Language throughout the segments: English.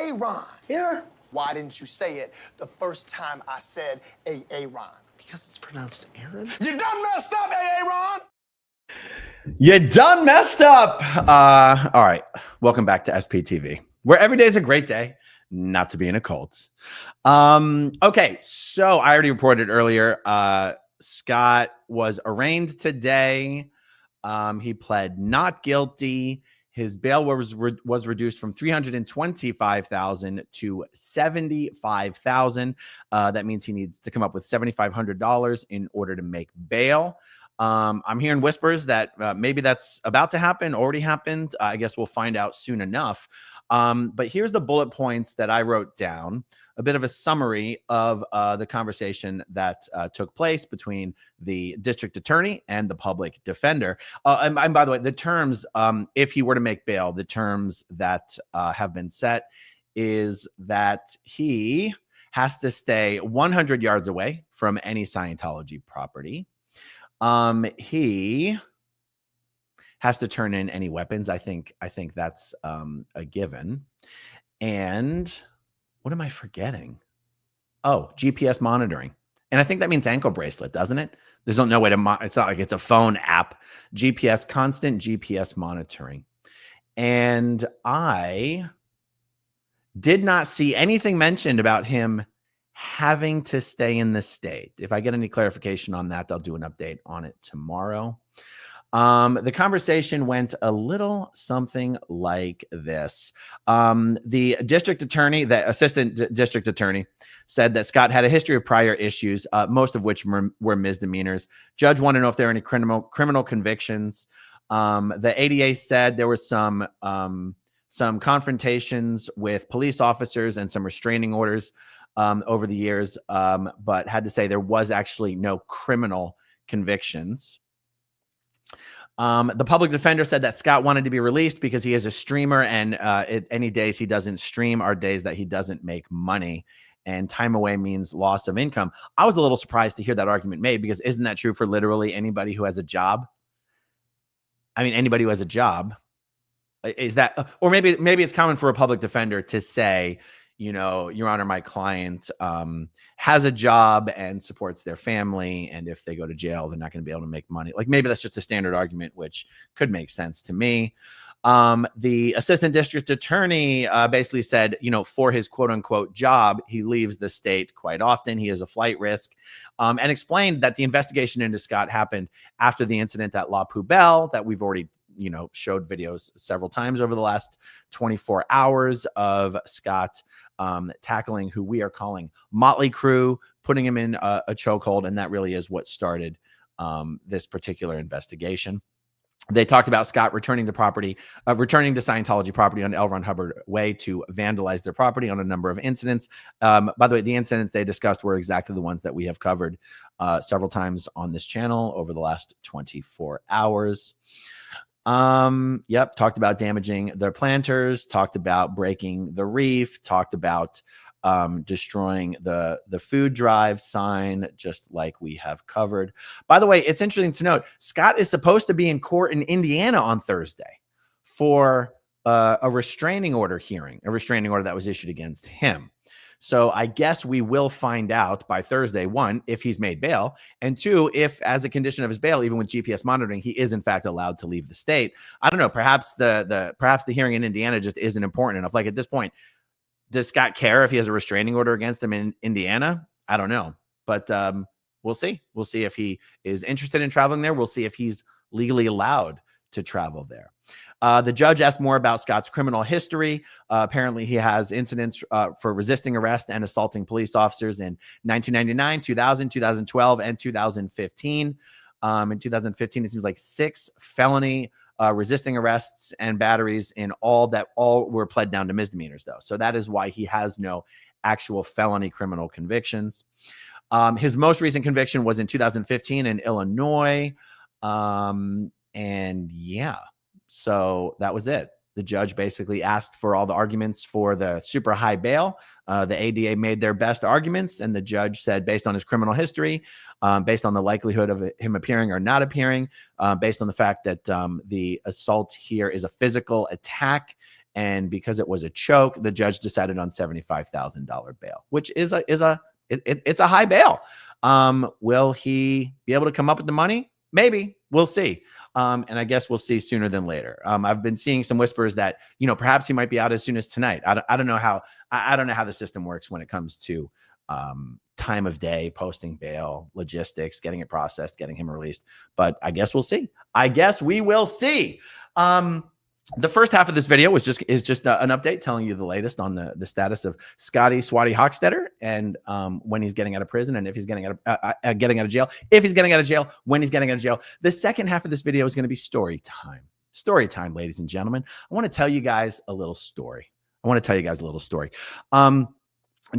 Aaron. Yeah. Why didn't you say it the first time I said Aaron? Because it's pronounced Aaron? You done messed up, Aaron! You done messed up. All right. Welcome back to SPTV, where every day is a great day not to be in a cult. Okay. So I already reported earlier, Scott was arraigned today. He pled not guilty. His bail was reduced from $325,000 to $75,000. That means he needs to come up with $7,500 in order to make bail. I'm hearing whispers that maybe that's about to happen, already happened. I guess we'll find out soon enough. But here's the bullet points that I wrote down, a bit of a summary of the conversation that took place between the district attorney and the public defender. And by the way, the terms, if he were to make bail, the terms that have been set is that he has to stay 100 yards away from any Scientology property. He has to turn in any weapons. I think that's a given. And what am I forgetting? Oh, GPS monitoring. And I think that means ankle bracelet, doesn't it? There's no way to it's not like it's a phone app. GPS, constant GPS monitoring. And I did not see anything mentioned about him having to stay in the state. If I get any clarification on that, I'll do an update on it tomorrow. The conversation went a little something like this. The district attorney, the assistant district attorney, said that Scott had a history of prior issues, most of which were misdemeanors. Judge wanted to know if there are any criminal convictions. The ADA said there was some confrontations with police officers and some restraining orders over the years, but had to say there was actually no criminal convictions. The public defender said that Scott wanted to be released because he is a streamer, and any days he doesn't stream are days that he doesn't make money, and time away means loss of income. I was a little surprised to hear that argument made, because isn't that true for literally anybody who has a job? I mean, anybody who has a job. Is that, or maybe it's common for a public defender to say, you know, Your Honor, my client has a job and supports their family, and if they go to jail, they're not going to be able to make money. Like, maybe that's just a standard argument, which could make sense to me. The assistant district attorney basically said, you know, for his quote unquote job, he leaves the state quite often. He is a flight risk, and explained that the investigation into Scott happened after the incident at La Poubelle that we've already, you know, showed videos several times over the last 24 hours of Scott tackling who we are calling Motley Crue, putting him in a chokehold. And that really is what started this particular investigation. They talked about Scott returning to Scientology property on L. Ron Hubbard Way to vandalize their property on a number of incidents. By the way, the incidents they discussed were exactly the ones that we have covered several times on this channel over the last 24 hours. Yep. Talked about damaging their planters, talked about breaking the reef, talked about destroying the food drive sign, just like we have covered. By the way, it's interesting to note, Scott is supposed to be in court in Indiana on Thursday for a restraining order hearing, a restraining order that was issued against him. So I guess we will find out by Thursday, one, if he's made bail, and two, if as a condition of his bail, even with GPS monitoring, he is in fact allowed to leave the state. I don't know. Perhaps the hearing in Indiana just isn't important enough. Like, at this point, does Scott care if he has a restraining order against him in Indiana? I don't know, but we'll see. We'll see if he is interested in traveling there. We'll see if he's legally allowed to travel there. The judge asked more about Scott's criminal history. Apparently, he has incidents for resisting arrest and assaulting police officers in 1999, 2000, 2012, and 2015. In 2015, it seems like 6 felony resisting arrests and batteries in all were pled down to misdemeanors, though. So that is why he has no actual felony criminal convictions. His most recent conviction was in 2015 in Illinois. And yeah, so that was it. The judge basically asked for all the arguments for the super high bail. The ADA made their best arguments, and the judge said, based on his criminal history, based on the likelihood of him appearing or not appearing, based on the fact that the assault here is a physical attack And because it was a choke, the judge decided on $75,000 bail, which is it's a high bail. Will he be able to come up with the money? Maybe. We'll see. And I guess we'll see sooner than later. I've been seeing some whispers that, perhaps he might be out as soon as tonight. I don't know how the system works when it comes to time of day, posting bail, logistics, getting it processed, getting him released. But I guess we'll see. I guess we will see. The first half of this video is just an update telling you the latest on the status of Scotty Swatty Hochstetter and when he's getting out of prison and if he's getting out of jail. If he's getting out of jail, when he's getting out of jail. The second half of this video is going to be story time. Story time, ladies and gentlemen. I want to tell you guys a little story.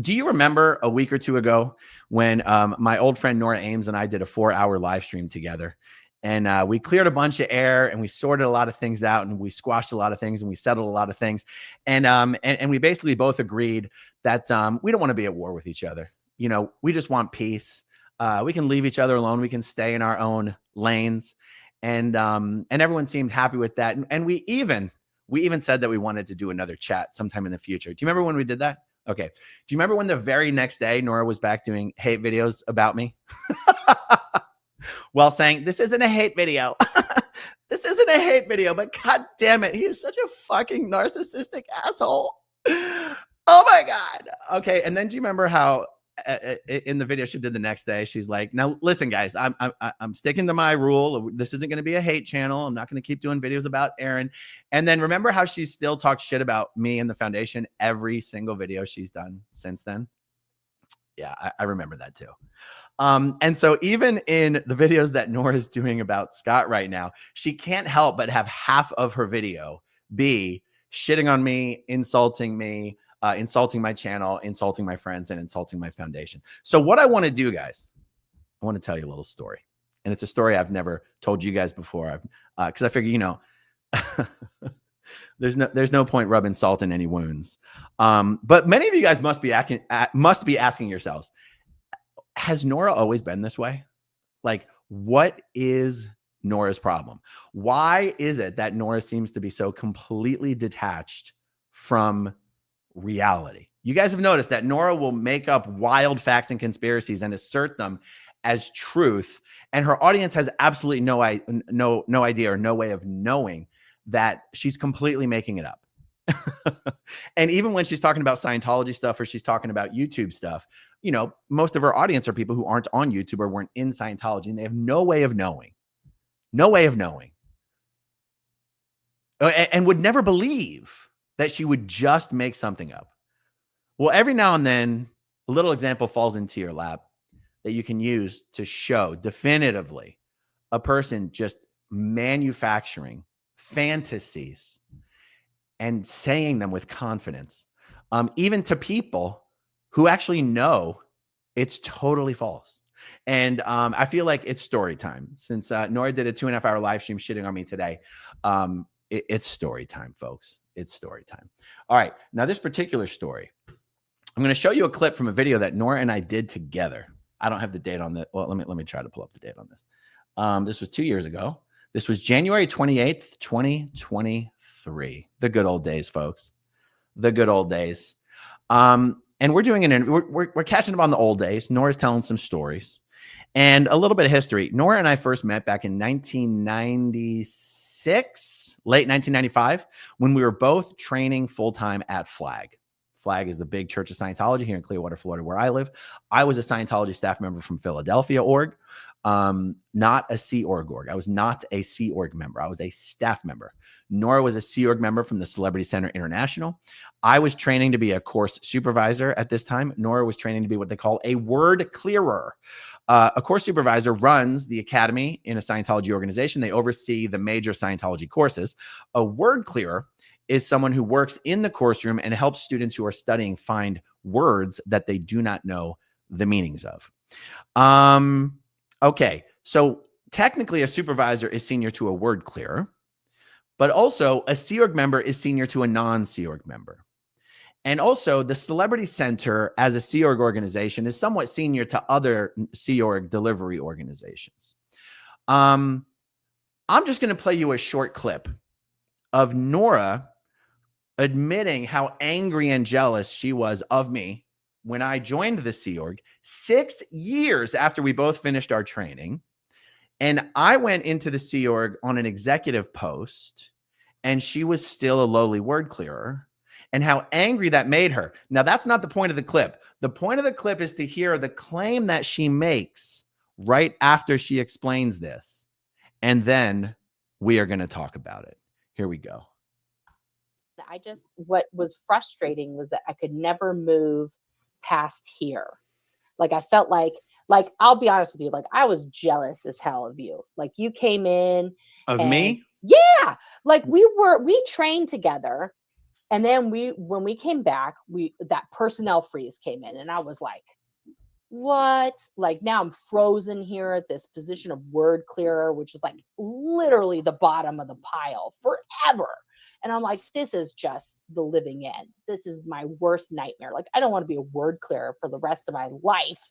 Do you remember a week or two ago when my old friend Nora Ames and I did a 4-hour live stream together? And we cleared a bunch of air and we sorted a lot of things out and we squashed a lot of things and we settled a lot of things. And we basically both agreed that we don't want to be at war with each other. We just want peace. We can leave each other alone. We can stay in our own lanes. And everyone seemed happy with that. And we even said that we wanted to do another chat sometime in the future. Do you remember when we did that? Okay. Do you remember when the very next day Nora was back doing hate videos about me? While saying, this isn't a hate video. This isn't a hate video, but God damn it, he is such a fucking narcissistic asshole. Oh my God. Okay. And then do you remember how in the video she did the next day, she's like, now listen, guys, I'm sticking to my rule. This isn't going to be a hate channel. I'm not going to keep doing videos about Aaron. And then remember how she still talks shit about me and the foundation every single video she's done since then? Yeah, I remember that too. And so even in the videos that Nora's doing about Scott right now, she can't help but have half of her video be shitting on me, insulting my channel, insulting my friends, and insulting my foundation. So what I want to do, guys, I want to tell you a little story. And it's a story I've never told you guys before. Because I figure, there's no point rubbing salt in any wounds. But many of you guys must be asking yourselves, has Nora always been this way? Like, what is Nora's problem? Why is it that Nora seems to be so completely detached from reality? You guys have noticed that Nora will make up wild facts and conspiracies and assert them as truth, and her audience has absolutely no idea or no way of knowing that she's completely making it up. And even when she's talking about Scientology stuff or she's talking about YouTube stuff, most of her audience are people who aren't on YouTube or weren't in Scientology, and they have no way of knowing, and would never believe that she would just make something up. Well, every now and then, a little example falls into your lap that you can use to show definitively a person just manufacturing fantasies and saying them with confidence, even to people who actually know it's totally false. And I feel like it's story time. Since Nora did a 2.5-hour live stream shitting on me today, it's story time, folks. It's story time. All right. Now, this particular story, I'm going to show you a clip from a video that Nora and I did together. I don't have the date on that. Well, let me try to pull up the date on this. This was 2 years ago. This was January 28th, 2023. The good old days, folks. The good old days. And we're doing we're catching up on the old days. Nora's telling some stories and a little bit of history. Nora and I first met back in 1996, late 1995, when we were both training full-time at Flag. Flag is the big Church of Scientology here in Clearwater, Florida, where I live. I was a Scientology staff member from Philadelphia org, not a Sea Org org. I was not a Sea Org member. I was a staff member. Nora was a Sea Org member from the Celebrity Center International. I was training to be a course supervisor at this time. Nora was training to be what they call a word clearer. A course supervisor runs the academy in a Scientology organization. They oversee the major Scientology courses. A word clearer is someone who works in the course room and helps students who are studying find words that they do not know the meanings of. Okay, so technically a supervisor is senior to a word clearer, but also a Sea Org member is senior to a non-Sea Org member. And also the Celebrity Center as a Sea Org organization is somewhat senior to other Sea Org delivery organizations. I'm just going to play you a short clip of Nora admitting how angry and jealous she was of me when I joined the Sea Org 6 years after we both finished our training. And I went into the Sea Org on an executive post, and she was still a lowly word clearer, and how angry that made her. Now, that's not the point of the clip. The point of the clip is to hear the claim that she makes right after she explains this. And then we are going to talk about it. Here we go. What was frustrating was that I could never move past here. Like, I felt like, I'll be honest with you, like, I was jealous as hell of you. Like, you came in. Of me? Yeah. Like, we trained together. And then when we came back, that personnel freeze came in, and I was like, what? Like, now I'm frozen here at this position of word clearer, which is like literally the bottom of the pile forever. And I'm like, this is just the living end. This is my worst nightmare. Like, I don't want to be a word clearer for the rest of my life.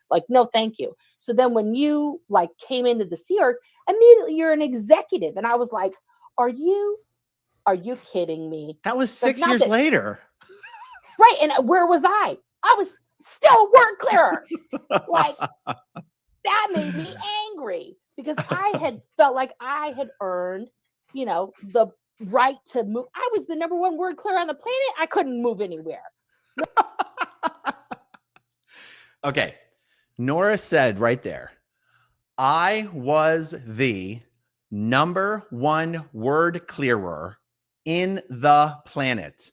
Like, no, thank you. So then when you like came into the Sea Org, immediately you're an executive. And I was like, are you kidding me? That was 6 years later. Right. And where was I? I was still a word clearer. Like, that made me angry because I had felt like I had earned, the right to move. I was the number one word clearer on the planet. I couldn't move anywhere. Okay. Nora said right there, I was the number one word clearer in the planet.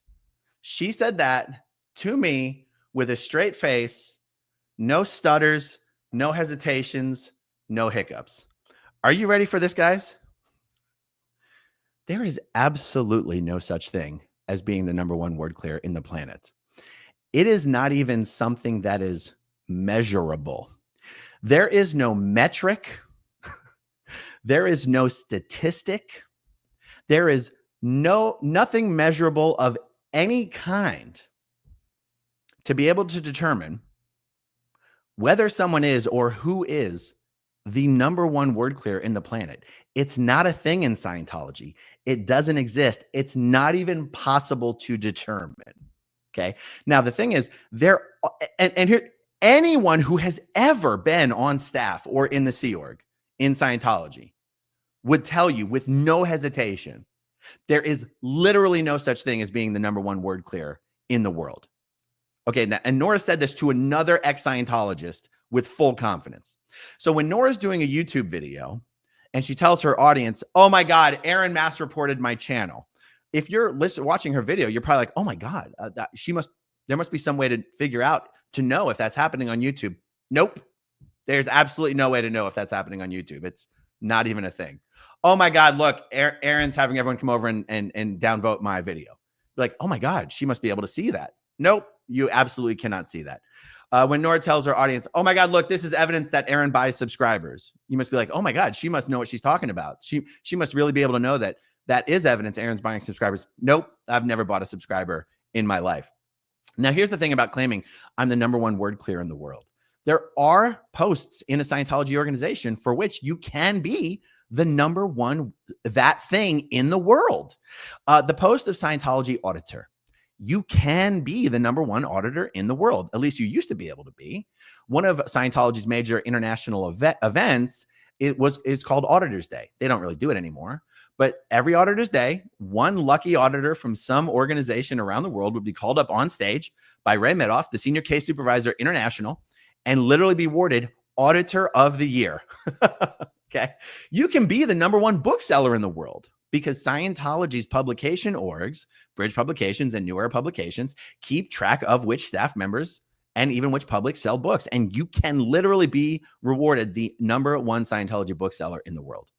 She said that to me with a straight face, no stutters, no hesitations, no hiccups. Are you ready for this, guys? There is absolutely no such thing as being the number one word clearer in the planet. It is not even something that is measurable. There is no metric. There is no statistic. There is nothing measurable of any kind to be able to determine whether someone is or who is the number one word clearer in the planet. It's not a thing in Scientology. It doesn't exist. It's not even possible to determine. Okay. Now, the thing is, and here, anyone who has ever been on staff or in the Sea Org in Scientology would tell you with no hesitation, there is literally no such thing as being the number one word clearer in the world. Okay. Now, and Nora said this to another ex-Scientologist with full confidence. So when Nora's doing a YouTube video and she tells her audience, oh my God, Aaron mass reported my channel. If you're watching her video, you're probably like, oh my God, there must be some way to figure out to know if that's happening on YouTube. Nope. There's absolutely no way to know if that's happening on YouTube. It's not even a thing. Oh my God, look, Aaron's having everyone come over and downvote my video. You're like, oh my God, she must be able to see that. Nope, you absolutely cannot see that. When Nora tells her audience, oh my God, look, this is evidence that Aaron buys subscribers. You must be like, oh my God, she must know what she's talking about. She must really be able to know that that is evidence Aaron's buying subscribers. Nope, I've never bought a subscriber in my life. Now, here's the thing about claiming I'm the number one word clearer in the world. There are posts in a Scientology organization for which you can be the number one, that thing in the world. The post of Scientology auditor. You can be the number one auditor in the world. At least you used to be able to be. One of Scientology's major international events is called Auditor's Day. They don't really do it anymore. But every Auditor's Day, one lucky auditor from some organization around the world would be called up on stage by Ray Medoff, the Senior Case Supervisor International, and literally be awarded Auditor of the Year. Okay. You can be the number one bookseller in the world because Scientology's publication orgs, Bridge Publications and New Era Publications, keep track of which staff members and even which public sell books. And you can literally be rewarded the number one Scientology bookseller in the world.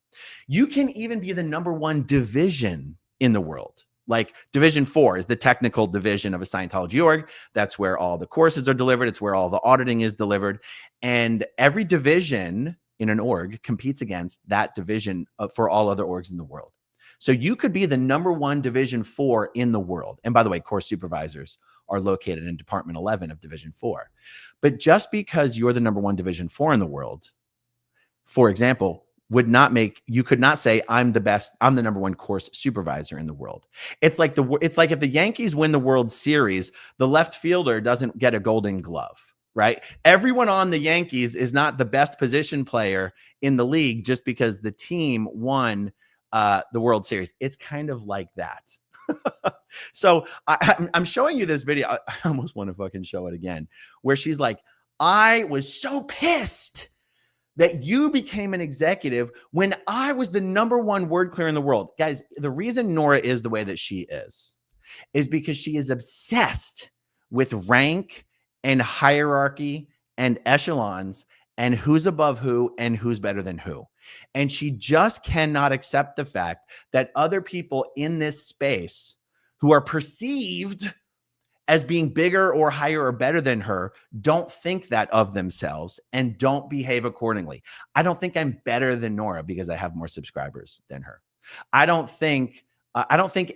You can even be the number one division in the world. Like Division 4 is the technical division of a Scientology org. That's where all the courses are delivered. It's where all the auditing is delivered. And every division in an org competes against that division for all other orgs in the world. So you could be the number one Division 4 in the world. And by the way, course supervisors are located in Department 11 of Division 4. But just because you're the number one Division 4 in the world, for example, you could not say I'm the number one course supervisor in the world. It's like if the Yankees win the World Series, the left fielder doesn't get a Golden Glove, right? Everyone on the Yankees is not the best position player in the league just because the team won the World Series. It's kind of like that. So I'm showing you this video. I almost want to fucking show it again, where she's like, I was so pissed that you became an executive when I was the number one word clear in the world. Guys, the reason Nora is the way that she is because she is obsessed with rank and hierarchy and echelons and who's above who and who's better than who. And she just cannot accept the fact that other people in this space who are perceived as being bigger or higher or better than her don't think that of themselves and don't behave accordingly. I don't think I'm better than Nora because I have more subscribers than her. I don't think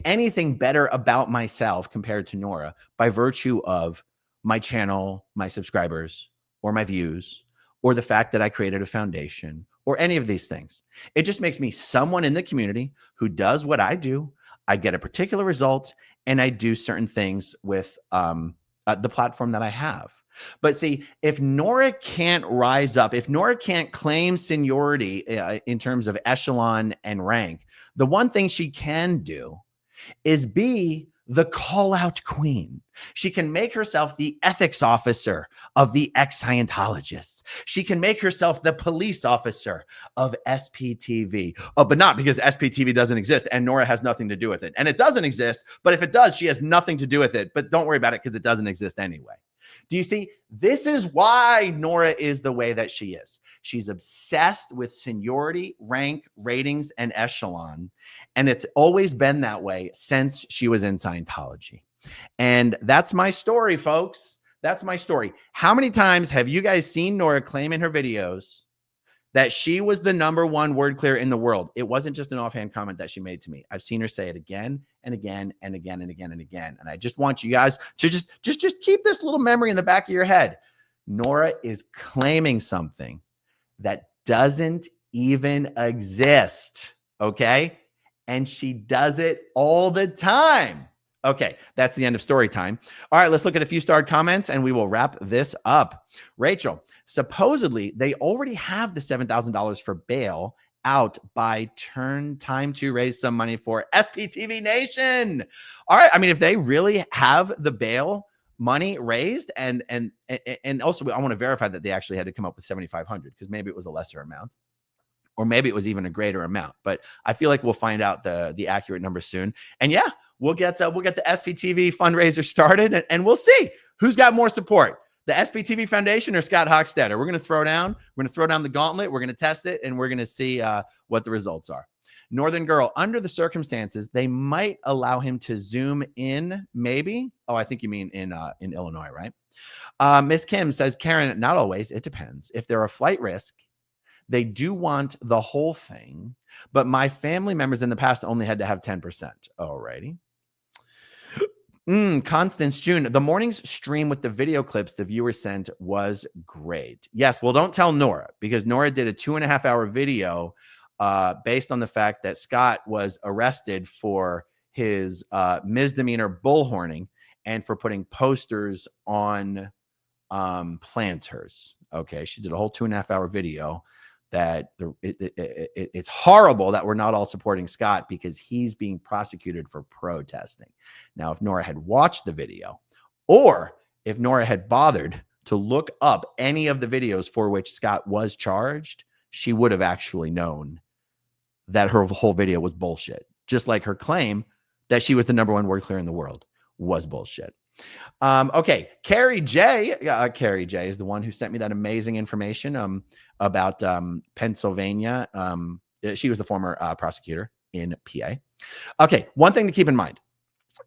anything better about myself compared to Nora by virtue of my channel, my subscribers, or my views, or the fact that I created a foundation, or any of these things. It just makes me someone in the community who does what I do. I get a particular result, and I do certain things with the platform that I have. But see, if Nora can't rise up, if Nora can't claim seniority in terms of echelon and rank, the one thing she can do is be the call-out queen. She can make herself the ethics officer of the ex-Scientologists. She can make herself the police officer of SPTV. Oh, but not because SPTV doesn't exist and Nora has nothing to do with it. And it doesn't exist, but if it does, she has nothing to do with it. But don't worry about it because it doesn't exist anyway. Do you see? This is why Nora is the way that she is. She's obsessed with seniority, rank, ratings, and echelon. And it's always been that way since she was in Scientology. And that's my story, folks. That's my story. How many times have you guys seen Nora claim in her videos that she was the number one word clear in the world? It wasn't just an offhand comment that she made to me. I've seen her say it again and again and again and again and again. And I just want you guys to just keep this little memory in the back of your head. Nora is claiming something that doesn't even exist, okay? And she does it all the time. Okay, that's the end of story time. All right, let's look at a few starred comments and we will wrap this up. Rachel, supposedly they already have the $7,000 for bail out by time to raise some money for SPTV Nation. All right, I mean, if they really have the bail money raised and also I want to verify that they actually had to come up with $7,500 because maybe it was a lesser amount. Or maybe it was even a greater amount, but I feel like we'll find out the accurate number soon. And yeah, we'll get the SPTV fundraiser started, and we'll see who's got more support, the SPTV Foundation or Scott Hochstetter. We're going to throw down the gauntlet. We're going to test it, and we're going to see what the results are. Northern Girl, under the circumstances, they might allow him to zoom in, maybe. Oh, I think you mean in Illinois, right? Miss Kim says, Karen, not always. It depends. If they're a flight risk, they do want the whole thing, but my family members in the past only had to have 10%. Alrighty. Constance June, the morning's stream with the video clips the viewer sent was great. Yes, well, don't tell Nora because Nora did a 2.5-hour video based on the fact that Scott was arrested for his misdemeanor bullhorning and for putting posters on planters. Okay, she did a whole 2.5-hour video that it's horrible that we're not all supporting Scott because he's being prosecuted for protesting. Now, if Nora had watched the video or if Nora had bothered to look up any of the videos for which Scott was charged, she would have actually known that her whole video was bullshit. Just like her claim that she was the number one word clear in the world was bullshit. Okay, Carrie J. Carrie J is the one who sent me that amazing information about Pennsylvania. She was the former prosecutor in PA. Okay, one thing to keep in mind.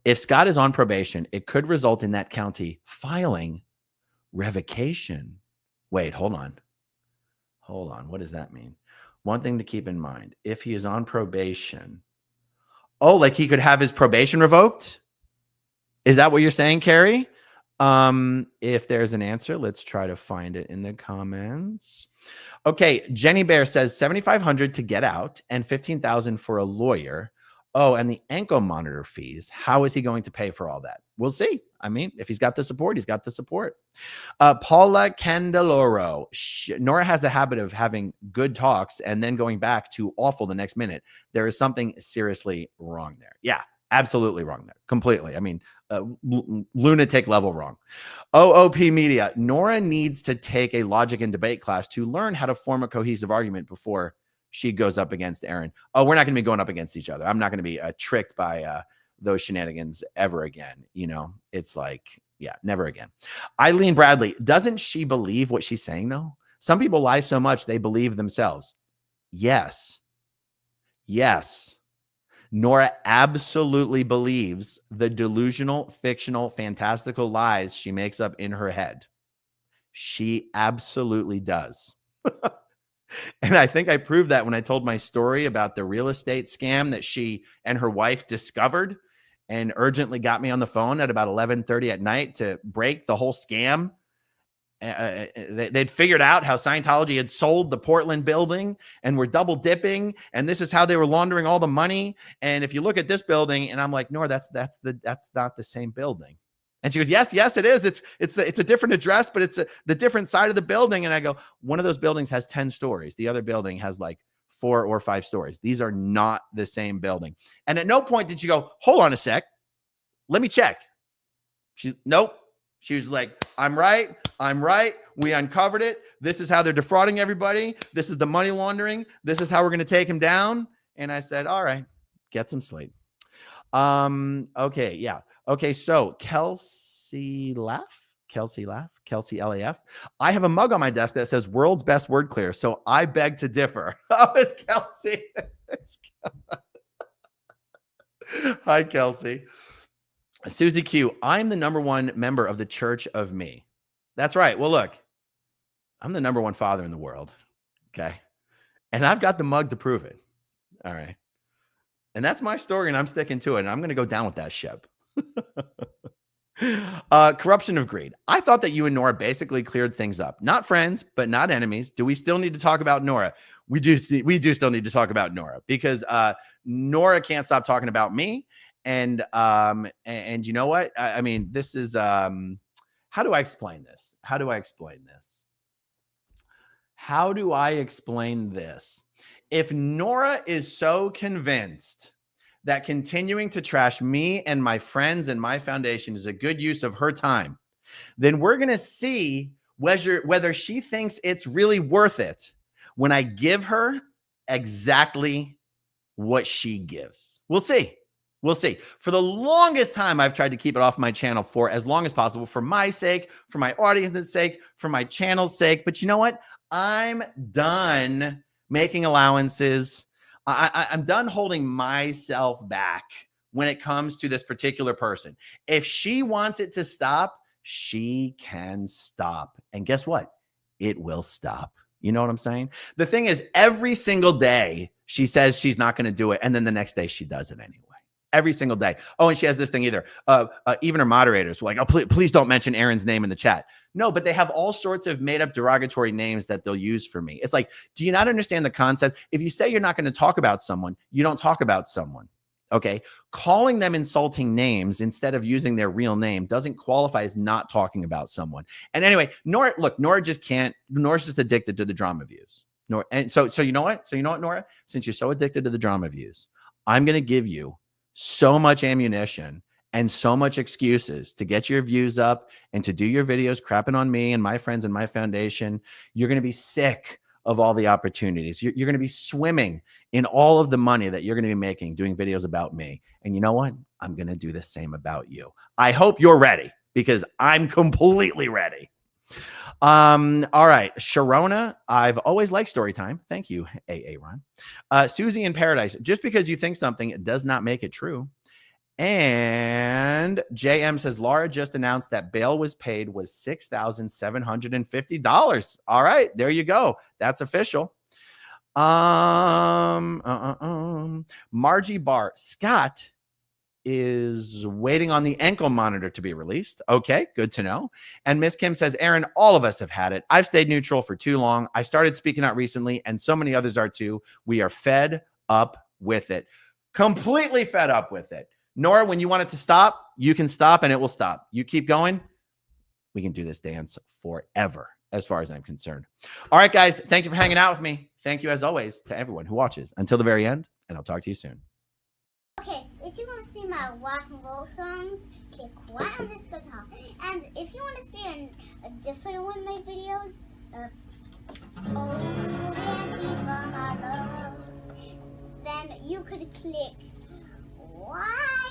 If Scott is on probation, it could result in that county filing revocation. Wait, hold on. What does that mean? One thing to keep in mind. If he is on probation, like he could have his probation revoked? Is that what you're saying, Carrie? If there's an answer, let's try to find it in the comments. Okay, Jenny Bear says 7,500 to get out and 15,000 for a lawyer. Oh, and the ankle monitor fees. How is he going to pay for all that? We'll see. I mean, if he's got the support, he's got the support. Paula Candeloro. Nora has a habit of having good talks and then going back to awful the next minute. There is something seriously wrong there. Yeah, absolutely wrong there. Completely. I mean, lunatic level wrong. OOP Media. Nora needs to take a logic and debate class to learn how to form a cohesive argument before she goes up against Aaron. Oh, we're not going to be going up against each other. I'm not going to be tricked by those shenanigans ever again. You know, it's like, yeah, never again. Eileen Bradley. Doesn't she believe what she's saying, though? Some people lie so much they believe themselves. Yes. Yes. Nora absolutely believes the delusional, fictional, fantastical lies she makes up in her head. She absolutely does. And I think I proved that when I told my story about the real estate scam that she and her wife discovered and urgently got me on the phone at about 11:30 at night to break the whole scam. They'd figured out how Scientology had sold the Portland building and were double dipping. And this is how they were laundering all the money. And if you look at this building, and I'm like, Nora, that's not the same building. And she goes, yes, it is. It's a different address, but it's the different side of the building. And I go, one of those buildings has 10 stories. The other building has like 4 or 5 stories. These are not the same building. And at no point did she go, hold on a sec. Let me check. Nope. She was like, I'm right. We uncovered it. This is how they're defrauding everybody. This is the money laundering. This is how we're going to take him down. And I said, all right, get some sleep. Okay. Yeah. Okay. So Kelsey Laugh. I have a mug on my desk that says world's best word clear. So I beg to differ. Oh, it's Kelsey. Hi, Kelsey. Susie Q. I'm the #1 member of the Church of Me. That's right. Well, look, I'm the #1 father in the world. Okay. And I've got the mug to prove it. All right. And that's my story, and I'm sticking to it. And I'm going to go down with that ship. Corruption of greed. I thought that you and Nora basically cleared things up. Not friends, but not enemies. Do we still need to talk about Nora? We do still need to talk about Nora because Nora can't stop talking about me. And you know what? I mean, this is how do I explain this? How do I explain this? If Nora is so convinced that continuing to trash me and my friends and my foundation is a good use of her time, then we're going to see whether she thinks it's really worth it when I give her exactly what she gives. We'll see. We'll see. For the longest time, I've tried to keep it off my channel for as long as possible, for my sake, for my audience's sake, for my channel's sake. But you know what? I'm done making allowances. I'm done holding myself back when it comes to this particular person. If she wants it to stop, she can stop. And guess what? It will stop. You know what I'm saying? The thing is, every single day she says she's not going to do it. And then the next day she does it anyway. Every single day. Oh, and she has this thing either. Even her moderators were like, oh, please don't mention Aaron's name in the chat. No, but they have all sorts of made up derogatory names that they'll use for me. It's like, do you not understand the concept? If you say you're not going to talk about someone, you don't talk about someone. Okay. Calling them insulting names instead of using their real name doesn't qualify as not talking about someone. And anyway, Nora just can't. Nora's just addicted to the drama views. And so you know what? Nora? Since you're so addicted to the drama views, I'm going to give you so much ammunition and so much excuses to get your views up and to do your videos crapping on me and my friends and my foundation. You're going to be sick of all the opportunities. You're going to be swimming in all of the money that you're going to be making doing videos about me. And you know what? I'm going to do the same about you. I hope you're ready because I'm completely ready. All right. Sharona, I've always liked story time. Thank you, AA Ron. Susie in Paradise, just because you think something does not make it true. And JM says, Laura just announced that bail was paid was $6,750. All right, there you go. That's official. Margie Barr, Scott is waiting on the ankle monitor to be released. Okay, good to know. And Miss Kim says, Aaron, all of us have had it. I've stayed neutral for too long. I started speaking out recently, and so many others are too. We are fed up with it. Completely fed up with it. Nora, when you want it to stop, you can stop and it will stop. You keep going, we can do this dance forever, as far as I'm concerned. All right, guys, thank you for hanging out with me. Thank you, as always, to everyone who watches. Until the very end, and I'll talk to you soon. Okay, if you want to see my rock and roll songs, click right on this guitar. And if you want to see a different one of my videos, oh, Dancing for My Love, then you could click right